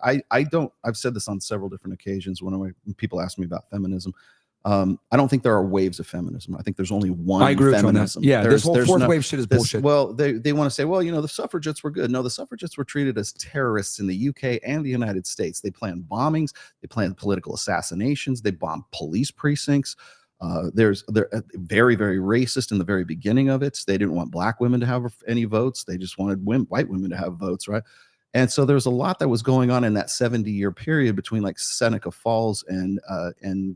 I've said this on several different occasions when people ask me about feminism. I don't think there are waves of feminism. I think there's only one. I agree feminism. With that. Yeah, this whole fourth wave shit is bullshit. Well, they want to say, well, the suffragettes were good. No, the suffragettes were treated as terrorists in the UK and the United States. They planned bombings. They planned political assassinations. They bombed police precincts. They're very, very racist in the very beginning of it. They didn't want black women to have any votes. They just wanted white women to have votes, right? And so there's a lot that was going on in that 70-year period between like Seneca Falls and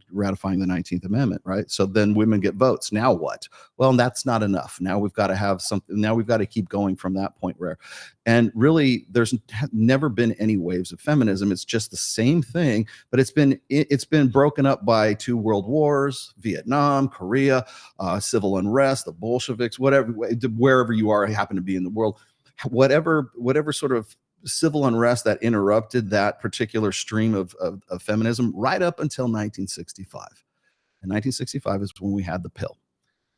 ratifying the 19th Amendment, right? So then women get votes. Now what? Well, that's not enough. Now we've got to have something. Now we've got to keep going from that point where, and really, there's never been any waves of feminism. It's just the same thing, but it's been broken up by 2 world wars, Vietnam, Korea, civil unrest, the Bolsheviks, whatever, wherever you are, happen to be in the world, whatever sort of civil unrest that interrupted that particular stream of feminism right up until 1965. And 1965 is when we had the pill.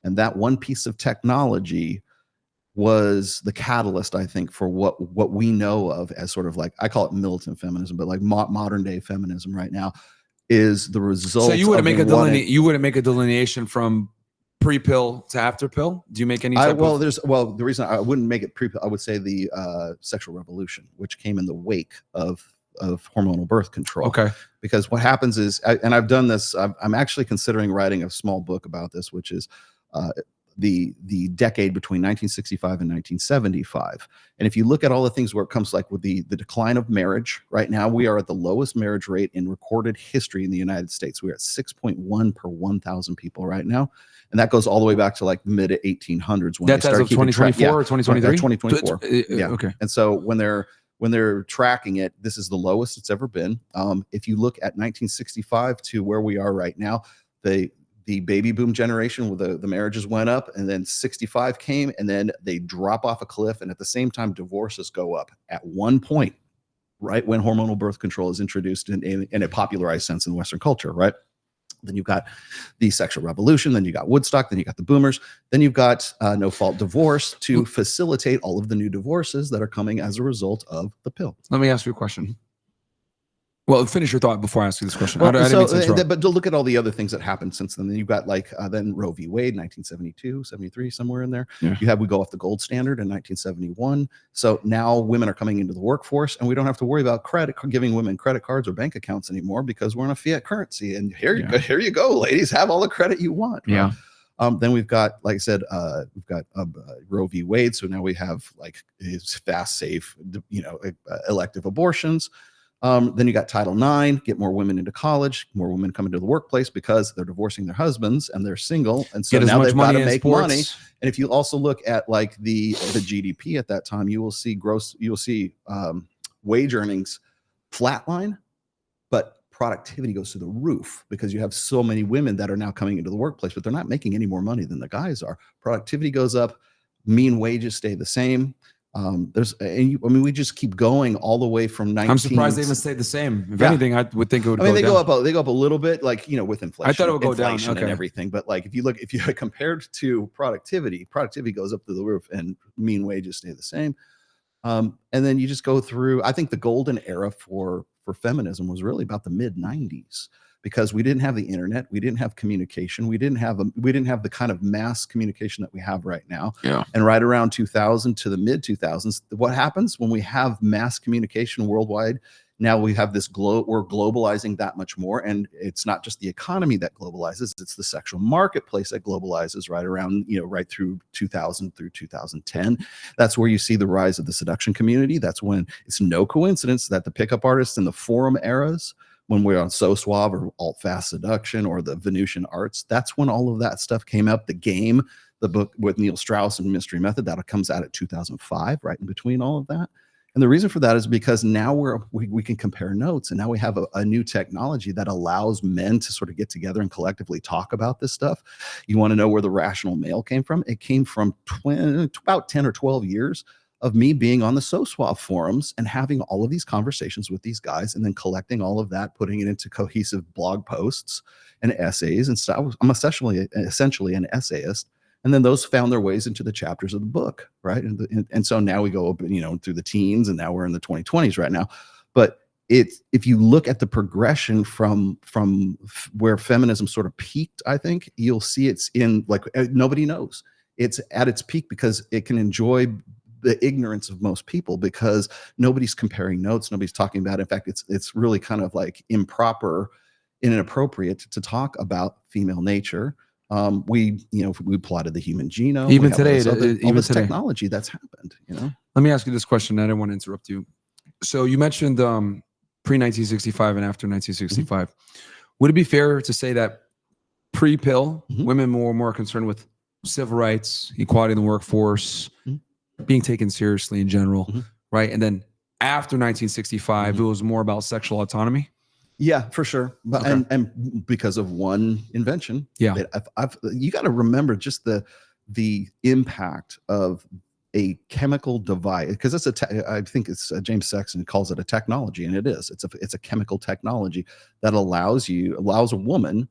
And that one piece of technology was the catalyst, I think, for what we know of as sort of like, I call it militant feminism, but like modern day feminism right now is the result. So you wouldn't make a delineation from pre-pill to after pill? Do you make any type of... the reason I wouldn't make it pre-pill, I would say the sexual revolution, which came in the wake of hormonal birth control. Okay. Because what happens is, and I've done this, I'm actually considering writing a small book about this, which is the decade between 1965 and 1975. And if you look at all the things where it comes like with the decline of marriage, right now we are at the lowest marriage rate in recorded history in the United States. We're at 6.1 per 1,000 people right now. And that goes all the way back to like mid 1800s. When that's as of 2024 or 2023? 2024. Yeah. Okay. And so when they're tracking it, this is the lowest it's ever been. If you look at 1965 to where we are right now, the baby boom generation, where the marriages went up, and then 65 came, and then they drop off a cliff, and at the same time, divorces go up at one point, right when hormonal birth control is introduced in a popularized sense in Western culture, right? Then you've got the sexual revolution, then you got Woodstock, then you got the boomers, then you've got no-fault divorce to facilitate all of the new divorces that are coming as a result of the pill. Let me ask you a question. Well, finish your thought before I ask you this question. But to look at all the other things that happened since then, you've got like then Roe v. Wade, 1972, 73, somewhere in there. Yeah. We go off the gold standard in 1971. So now women are coming into the workforce, and we don't have to worry about giving women credit cards or bank accounts anymore because we're in a fiat currency. And here you go, ladies, have all the credit you want. Right? Yeah. Then we've got, like I said, we've got Roe v. Wade. So now we have like fast, safe, elective abortions. Then you got Title IX, get more women into college, more women come into the workplace because they're divorcing their husbands and they're single. And so now they've got to make money. And if you also look at like the GDP at that time, you will see wage earnings flatline, but productivity goes through the roof because you have so many women that are now coming into the workplace, but they're not making any more money than the guys are. Productivity goes up, mean wages stay the same. We just keep going all the way from 19. I'm surprised they even stayed the same. If anything, I would think it would. They go up a little bit, like with inflation. I thought it would go down, and everything. But like if you compared to productivity goes up to the roof, and mean wages stay the same. And then you just go through. I think the golden era for feminism was really about the mid 90s. Because we didn't have the internet, we didn't have communication, we didn't have the kind of mass communication that we have right now. Yeah. And right around 2000 to the mid 2000s, what happens when we have mass communication worldwide? Now we have this we're globalizing that much more, and it's not just the economy that globalizes; it's the sexual marketplace that globalizes right around right through 2000 through 2010. That's where you see the rise of the seduction community. That's when it's no coincidence that the pickup artists in the forum eras, when we're on So Suave or Alt Fast Seduction or the Venusian Arts, that's when all of that stuff came up. The Game, the book with Neil Strauss and Mystery Method, that comes out at 2005, right in between all of that. And the reason for that is because now we can compare notes, and now we have a new technology that allows men to sort of get together and collectively talk about this stuff. You want to know where the rational male came from? It came from about 10 or 12 years of me being on the So Suave forums and having all of these conversations with these guys, and then collecting all of that, putting it into cohesive blog posts and essays and stuff. I'm essentially an essayist. And then those found their ways into the chapters of the book, right? And so now we go, through the teens, and now we're in the 2020s right now. But if you look at the progression from where feminism sort of peaked, I think you'll see it's in like nobody knows. It's at its peak because it can enjoy the ignorance of most people because nobody's comparing notes, nobody's talking about it. In fact, it's really kind of like improper and inappropriate to talk about female nature. We plotted the human genome. Even today, all this technology that's happened. Let me ask you this question. I didn't want to interrupt you. So you mentioned pre-1965 and after 1965. Would it be fair to say that pre-pill, women were more concerned with civil rights, equality in the workforce, being taken seriously in general, right? And then after 1965, it was more about sexual autonomy? Yeah, for sure. But and because of one invention. Yeah. You got to remember just the impact of a chemical device, because I think it's James Sexton calls it a technology, and it is. It's a chemical technology that allows a woman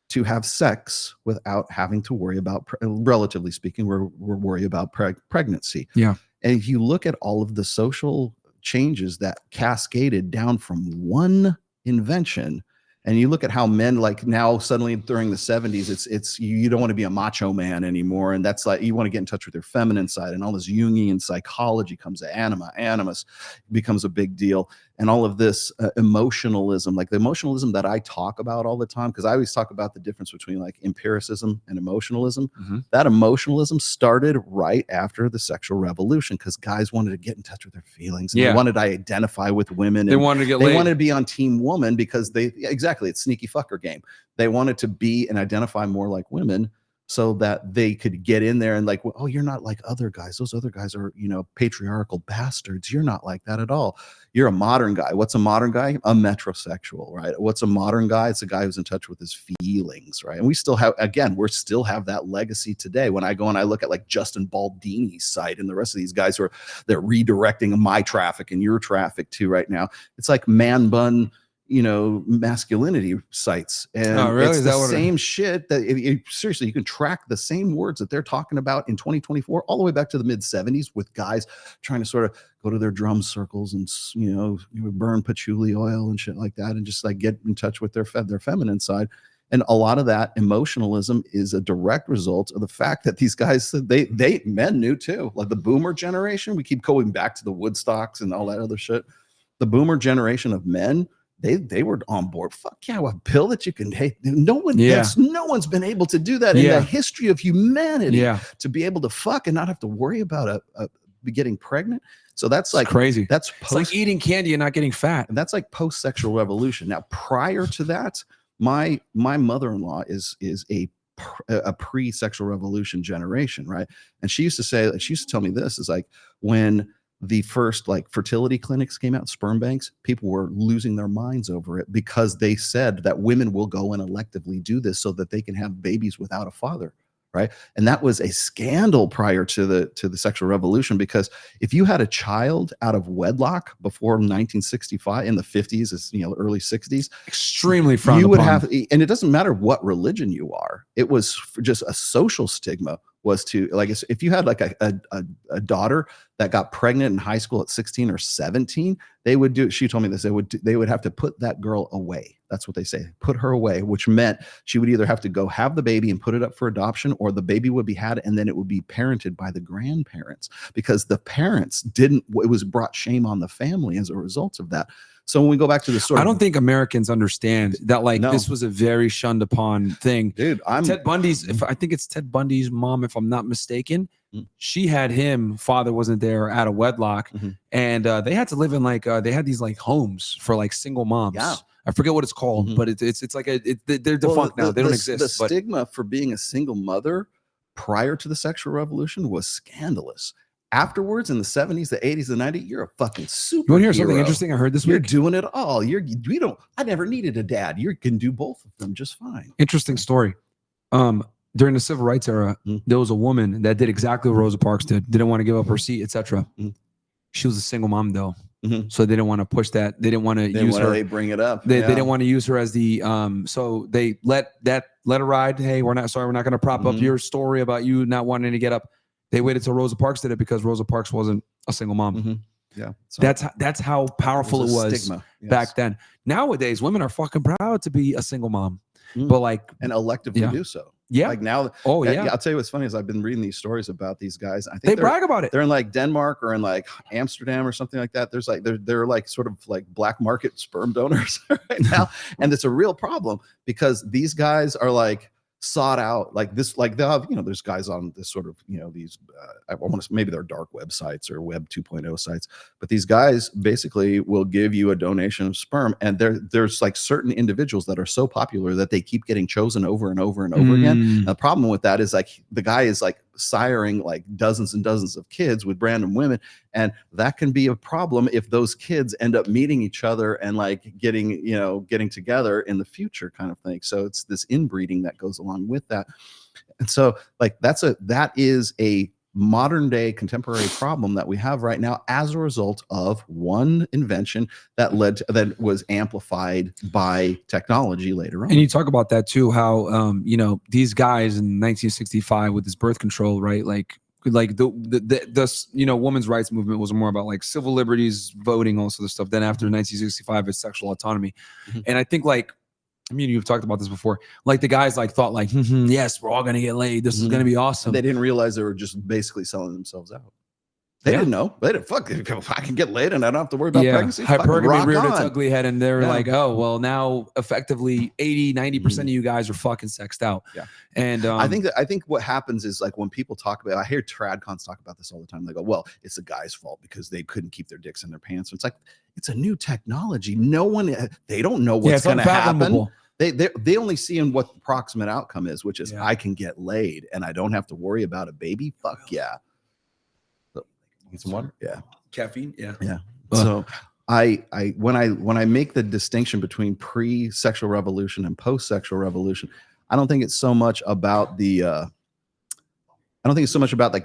to have sex without having to worry about, relatively speaking, we're worried about pregnancy. Yeah. And if you look at all of the social changes that cascaded down from one invention, and you look at how men, like now suddenly during the 70s, it's you don't want to be a macho man anymore. And that's like, you want to get in touch with your feminine side, and all this Jungian psychology comes to animus becomes a big deal. And all of this emotionalism, like the emotionalism that I talk about all the time, because I always talk about the difference between like empiricism and emotionalism. That emotionalism started right after the sexual revolution, because guys wanted to get in touch with their feelings. And they wanted to identify with women. They wanted to get laid. They wanted to be on team woman because it's sneaky fucker game. They wanted to be and identify more like women so that they could get in there and like, oh, you're not like other guys. Those other guys are, patriarchal bastards. You're not like that at all. You're a modern guy. What's a modern guy? A metrosexual, right? What's a modern guy? It's a guy who's in touch with his feelings, right? And we still have that legacy today. When I go and I look at like Justin Baldini's site and the rest of these guys they're redirecting my traffic and your traffic too right now. It's like man bun, masculinity sites, and it's the same shit that seriously, you can track the same words that they're talking about in 2024 all the way back to the mid 70s with guys trying to sort of go to their drum circles and burn patchouli oil and shit like that, and just like get in touch with their feminine side. And a lot of that emotionalism is a direct result of the fact that these guys, men knew too, like the boomer generation. We keep going back to the Woodstocks and all that other shit. The boomer generation of men, they were on board. Fuck yeah, a pill that you can take. No one's been able to do that in the history of humanity. To be able to fuck and not have to worry about getting pregnant. So that's like crazy. It's like eating candy and not getting fat. And that's like post-sexual revolution. Now, prior to that, my mother-in-law is a pre-sexual revolution generation, right? And she used to tell me this is like when the first like fertility clinics came out, sperm banks, people were losing their minds over it because they said that women will go and electively do this so that they can have babies without a father, right? And that was a scandal prior to the sexual revolution, because if you had a child out of wedlock before 1965 in the 50s, early 60s, extremely frowned you would upon. have, and it doesn't matter what religion you are, it was just a social stigma. Was to like, if you had like a daughter that got pregnant in high school at 16 or 17, she told me this, they would have to put that girl away. That's what they say, put her away, which meant she would either have to go have the baby and put it up for adoption, or the baby would be had and then it would be parented by the grandparents, because the parents it was brought shame on the family as a result of that. So when we go back to the I don't think Americans understand that this was a very shunned upon thing. Dude, Ted Bundy's, I think it's Ted Bundy's mom, if I'm not mistaken, she had him, father wasn't there, out of wedlock. And they had to live in they had these like homes for like single moms. Yeah. I forget what it's called, but it's like they're defunct now. They don't exist. The stigma for being a single mother prior to the sexual revolution was scandalous. Afterwards, in the 70s, the 80s, the 90s, you're a fucking superhero. You want to hear something interesting I heard this week? You're doing it all. I never needed a dad. You can do both of them just fine. Interesting story. During the civil rights era, there was a woman that did exactly what Rosa Parks did. Didn't want to give up her seat, etc. She was a single mom though. So they didn't want to push that. They didn't want to use her. They bring it up. They didn't want to use her as the so they let her ride. Hey, we're not going to prop up your story about you not wanting to get up. They waited till Rosa Parks did it because Rosa Parks wasn't a single mom. Yeah. So That's how powerful it was stigma. back then. Nowadays, women are fucking proud to be a single mom, Mm. but like, and electively do so. Yeah. Like now, oh yeah. I'll tell you what's funny is I've been reading these stories about these guys. I think They brag about it. They're in like Denmark or in like Amsterdam or something like that. There's like they're like sort of like black market sperm donors right now, and it's a real problem because these guys are like sought out like this. Like they'll have, you know, there's guys on this sort of, you know, these I want to, maybe they're dark websites or web 2.0 sites, but these guys basically will give you a donation of sperm, and there's like certain individuals that are so popular that they keep getting chosen over and over and over again. And the problem with that is like the guy is like siring like dozens and dozens of kids with random women, and that can be a problem if those kids end up meeting each other and like getting together in the future, kind of thing. So it's this inbreeding that goes along with that. And so like that is a modern day contemporary problem that we have right now as a result of one invention that was amplified by technology later on. And you talk about that too, how you know, these guys in 1965 with this birth control, right? Like the you know, women's rights movement was more about like civil liberties, voting, all sort of stuff. Then after 1965, it's sexual autonomy. And I think like, I mean, you've talked about this before. Like the guys like thought like, yes, we're all gonna get laid. This is gonna be awesome. They didn't realize they were just basically selling themselves out. They didn't know. They didn't. Fuck, if I can get laid and I don't have to worry about pregnancy. Hypergamy reared its ugly head, and they're like, oh, well, now effectively 80-90% of you guys are fucking sexed out. Yeah. And I think what happens is like when people talk about, I hear tradcons talk about this all the time. They go, well, it's the guy's fault because they couldn't keep their dicks in their pants. It's like, it's a new technology. They don't know what's going to happen. They only see in what the proximate outcome is, which is I can get laid and I don't have to worry about a baby. Fuck yeah. Get some water? Yeah. Caffeine? Yeah. Yeah. So when I make the distinction between pre-sexual revolution and post-sexual revolution, I don't think it's so much about like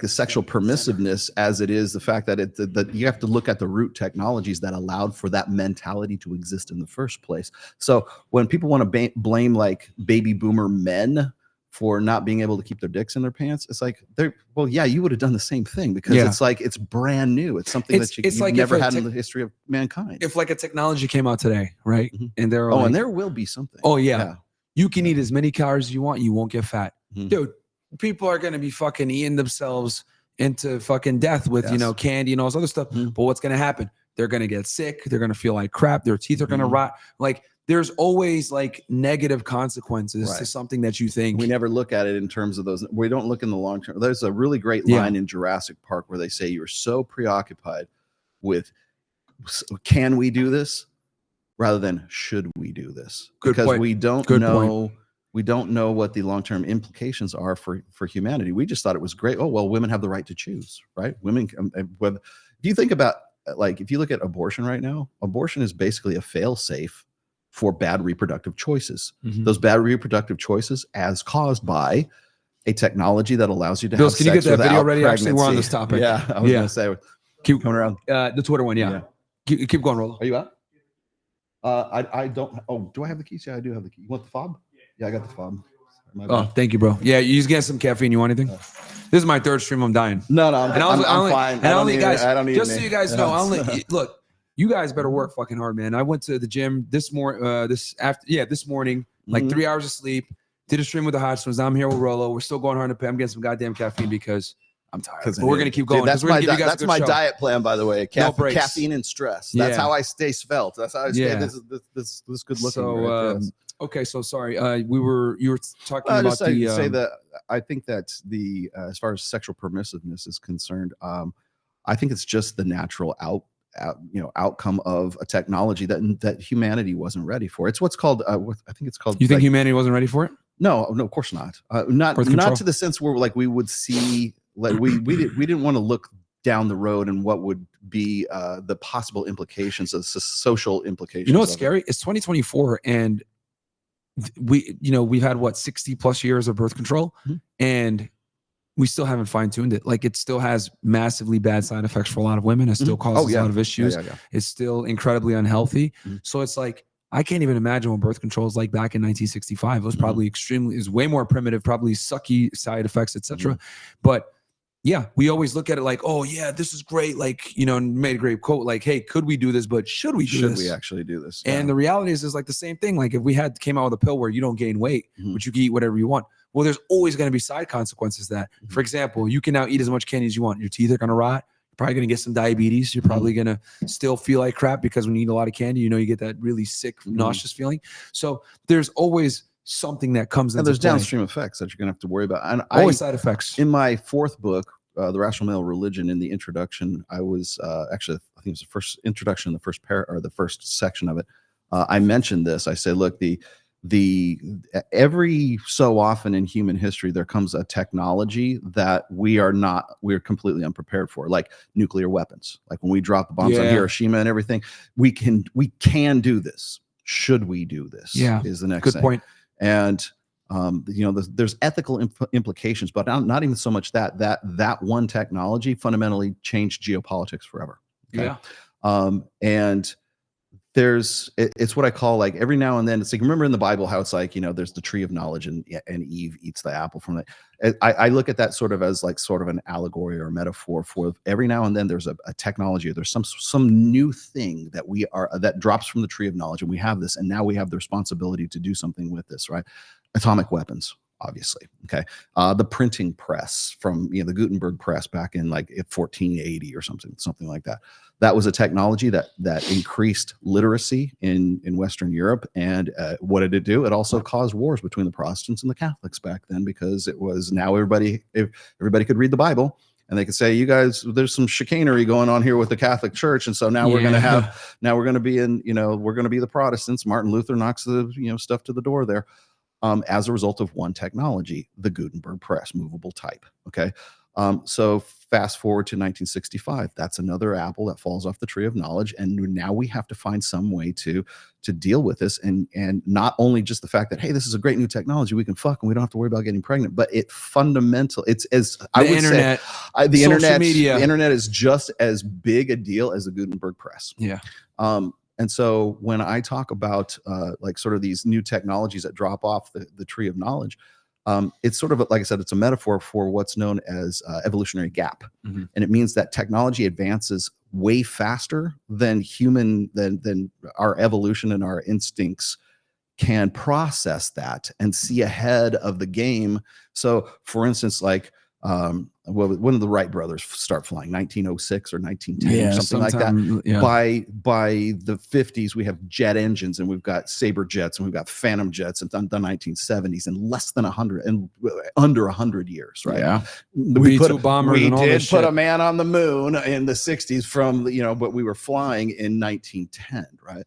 the sexual permissiveness as it is the fact that that you have to look at the root technologies that allowed for that mentality to exist in the first place. So when people want to blame like baby boomer men for not being able to keep their dicks in their pants, it's like, well, yeah, you would have done the same thing because it's like, it's brand new. It's something that you've like never had in the history of mankind. If like a technology came out today, right? And they're and there will be something. Oh yeah. You can eat as many calories as you want. You won't get fat. Dude, people are going to be fucking eating themselves into fucking death with, you know, candy and all this other stuff. But what's going to happen? They're going to get sick. They're going to feel like crap. Their teeth are going to rot. Like, there's always like negative consequences to something that you think. We never look at it in terms of those. We don't look in the long term. There's a really great line in Jurassic Park where they say you're so preoccupied with, can we do this, rather than should we do this? Because we don't know. We don't know what the long-term implications are for humanity. We just thought it was great. Oh, well, women have the right to choose, right? Women, if you think about, like, if you look at abortion right now, abortion is basically a fail-safe for bad reproductive choices. Those bad reproductive choices as caused by a technology that allows you to have sex without pregnancy. Can you get that video ready? Actually, we're on this topic. Yeah, I was gonna say, keep going around. The Twitter one, Keep going, Rolo. Are you out? I don't. Oh, do I have the keys? Yeah, I do have the key. You want the fob? Yeah, I got the fob. Oh, thank you, bro. Yeah, you just get some caffeine. You want anything? This is my third stream. I'm dying. No, I'm fine. And I don't need just so you guys know, look, you guys better work fucking hard, man. I went to the gym this morning, like 3 hours of sleep, did a stream with the Hot Stones. I'm here with Rolo. We're still going hard to pay. I'm getting some goddamn caffeine because I'm tired. But we're going to keep going. Dude, that's my diet plan, by the way. Caffeine and stress. That's how I stay svelte. That's how I stay this good looking. So, okay, so sorry. You were talking about say that I think that as far as sexual permissiveness is concerned, I think it's just the natural outcome of a technology that humanity wasn't ready for. It's what's called I think it's called. You think humanity wasn't ready for it? No, of course not. Not to the sense where like we would see, like we didn't want to look down the road and what would be the possible implications of social implications. You know what's scary? It's 2024 and we've had what 60 plus years of birth control and we still haven't fine-tuned it. Like, it still has massively bad side effects for a lot of women. It still causes a lot of issues. It's still incredibly unhealthy. So it's like, I can't even imagine what birth control is like back in 1965. It was probably it was way more primitive, probably sucky side effects, etc. But Yeah, we always look at it like, oh yeah, this is great. Like, you know, and made a great quote, like, hey, could we do this? But should we do this? Should we actually do this? And the reality is like the same thing. Like if we came out with a pill where you don't gain weight, but you can eat whatever you want. Well, there's always going to be side consequences to that. For example, you can now eat as much candy as you want. Your teeth are going to rot. You're probably going to get some diabetes. You're probably going to still feel like crap because when you eat a lot of candy, you know, you get that really sick, nauseous feeling. So there's always something that comes in. And there's downstream effects that you're going to have to worry about. And always side effects. In my fourth book, The Rational Male Religion, in the introduction, I was actually, I think it was the first introduction, the first the first section of it. I mentioned this. I say, look, every so often in human history, there comes a technology that we're completely unprepared for, like nuclear weapons. Like when we drop the bombs on Hiroshima and everything, we can do this. Should we do this? Yeah, is the next good thing. point. And you know, there's ethical implications, but not even so much that one technology fundamentally changed geopolitics forever. Okay? Yeah. And it's what I call, like, every now and then, it's like, remember in the Bible how it's like, you know, there's the tree of knowledge and Eve eats the apple from the, I look at that sort of as like sort of an allegory or a metaphor for every now and then there's a technology, or there's some new thing that drops from the tree of knowledge, and we have this, and now we have the responsibility to do something with this, right? Atomic weapons, obviously. Okay. The printing press from, you know, the Gutenberg press back in like 1480 or something like that. That was a technology that increased literacy in Western Europe. And what did it do? It also caused wars between the Protestants and the Catholics back then, because it was now everybody could read the Bible, and they could say, you guys, there's some chicanery going on here with the Catholic Church. And so now we're going to be in, you know, we're going to be the Protestants. Martin Luther knocks the, you know, stuff to the door there. As a result of one technology, the Gutenberg press, movable type. Okay. So fast forward to 1965, that's another apple that falls off the tree of knowledge. And now we have to find some way to deal with this. And not only just the fact that, hey, this is a great new technology, we can fuck and we don't have to worry about getting pregnant, but the internet is just as big a deal as the Gutenberg press. Yeah. And so when I talk about like sort of these new technologies that drop off the tree of knowledge, it's sort of, like I said, it's a metaphor for what's known as evolutionary gap. And it means that technology advances way faster than our evolution and our instincts can process that and see ahead of the game. So for instance, like, when did the Wright brothers start flying? 1906 or 1910 or something like that. Yeah. By the 50s, we have jet engines, and we've got Sabre jets, and we've got Phantom jets, and the 1970s, in less than 100 and under 100 years, right? Yeah. We B-2 bombers and all this did put shit. a man on the moon in the 60s from, you know, but we were flying in 1910, right?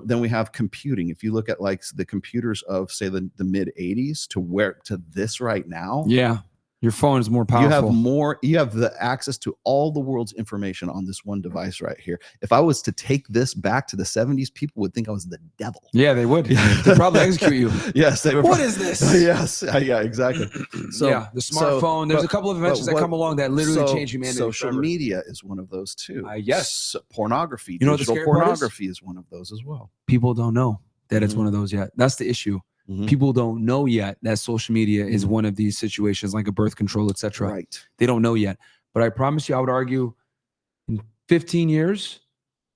Then we have computing. If you look at like the computers of, say, the mid 80s to this right now. Yeah. Your phone is more powerful. You have the access to all the world's information on this one device right here. If I was to take this back to the 70s, people would think I was the devil. Yeah, they would. They'd probably execute you. Yes, they would. What is this? Yes, yeah, exactly. So yeah, the smartphone. There's a couple of inventions that come along that literally change humanity. Social media is one of those too. Yes. Pornography. You know, digital pornography is one of those as well. People don't know that it's one of those yet. That's the issue. People don't know yet that social media is one of these situations, like a birth control, etc. Right. They don't know yet. But I promise you, I would argue in 15 years,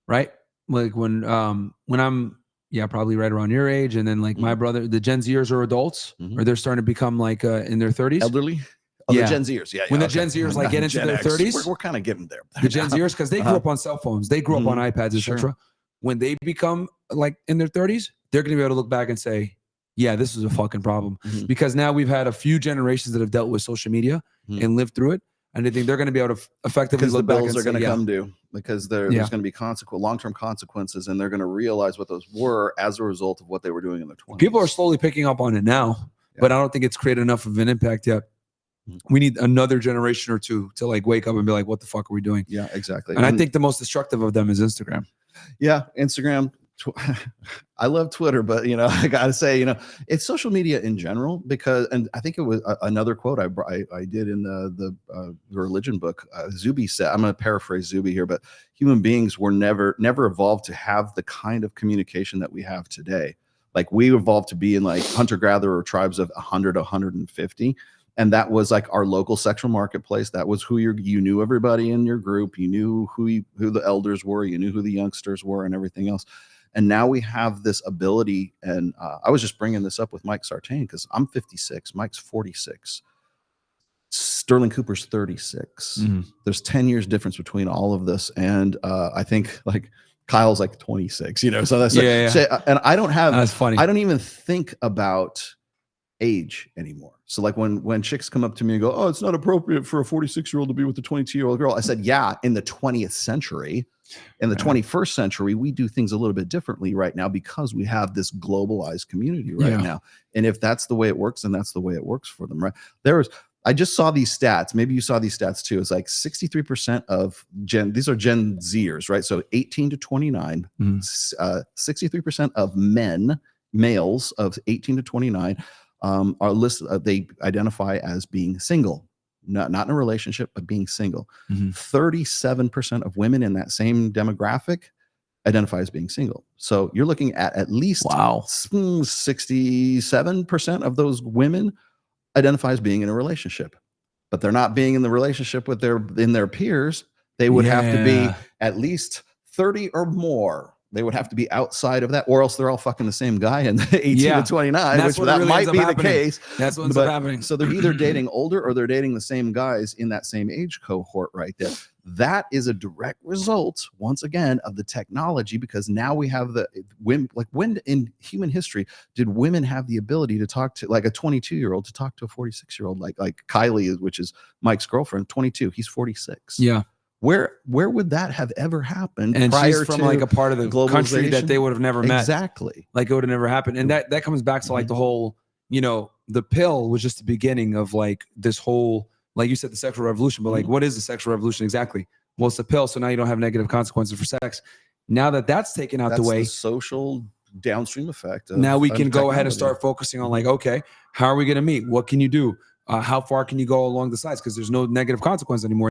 right? Like when I'm probably right around your age, and then like my brother, the Gen Zers are adults, or they're starting to become like in their 30s. Elderly? Oh, the Gen Zers, yeah. When the Gen Zers like get into their 30s, we're kind of getting there. The Gen Zers, because they grew up on cell phones, they grew up on iPads, etc. When they become like in their 30s, they're going to be able to look back and say, yeah, this is a fucking problem, because now we've had a few generations that have dealt with social media and lived through it. And I think they're going to be able to effectively look back and say, the bills are going to come due, because there's going to be long-term consequences, and they're going to realize what those were as a result of what they were doing in their 20s. People are slowly picking up on it now, but I don't think it's created enough of an impact yet. We need another generation or two to like wake up and be like, what the fuck are we doing? Yeah, exactly. And I think the most destructive of them is Instagram. Yeah, Instagram. I love Twitter, but you know, I gotta say, you know, it's social media in general, because, and I think it was another quote I did in the religion book. Zuby said, I'm going to paraphrase Zuby here, but human beings were never evolved to have the kind of communication that we have today. Like, we evolved to be in like hunter-gatherer tribes of 100, 150. And that was like our local sexual marketplace. That was who you knew everybody in your group. You knew who the elders were. You knew who the youngsters were and everything else. And now we have this ability. And I was just bringing this up with Mike Sartain because I'm 56. Mike's 46. Sterling Cooper's 36. Mm-hmm. There's 10 years difference between all of this. And I think like Kyle's like 26, you know, so that's and I don't have, that's funny. I don't even think about age anymore. So like when chicks come up to me and go, oh, it's not appropriate for a 46-year-old to be with a 22-year-old girl. I said, yeah, in the 20th century, in the 21st century, we do things a little bit differently right now because we have this globalized community right now. And if that's the way it works, then that's the way it works for them, right? I just saw these stats. Maybe you saw these stats too. It's like 63% of these are Gen Zers, right? So 18 to 29, 63% of males of 18 to 29 are listed. They identify as being single, not in a relationship, but being single. 37% of women in that same demographic identify as being single. So you're looking at least 67% of those women identify as being in a relationship, but they're not being in the relationship with their peers. They would have to be at least 30 or more. They would have to be outside of that, or else they're all fucking the same guy in the 18 to 29, which that really might be the case. That's what's happening. So they're either dating older or they're dating the same guys in that same age cohort right there. That is a direct result, once again, of the technology, because now we have the women. Like, when in human history did women have the ability to talk to, like, a 22-year-old to talk to a 46-year-old, like Kylie, which is Mike's girlfriend, 22, he's 46. Yeah. Where would that have ever happened? And prior she's from to like a part of the country that they would have never met. Exactly. Like, it would have never happened. And that comes back to like the whole, you know, the pill was just the beginning of like this whole, like you said, the sexual revolution. But like, what is the sexual revolution exactly? Well, it's a pill. So now you don't have negative consequences for sex. Now that's taken out the way, the social downstream effect. Now we can go ahead and start focusing on like, okay, how are we going to meet? What can you do? How far can you go along the sides? Because there's no negative consequence anymore.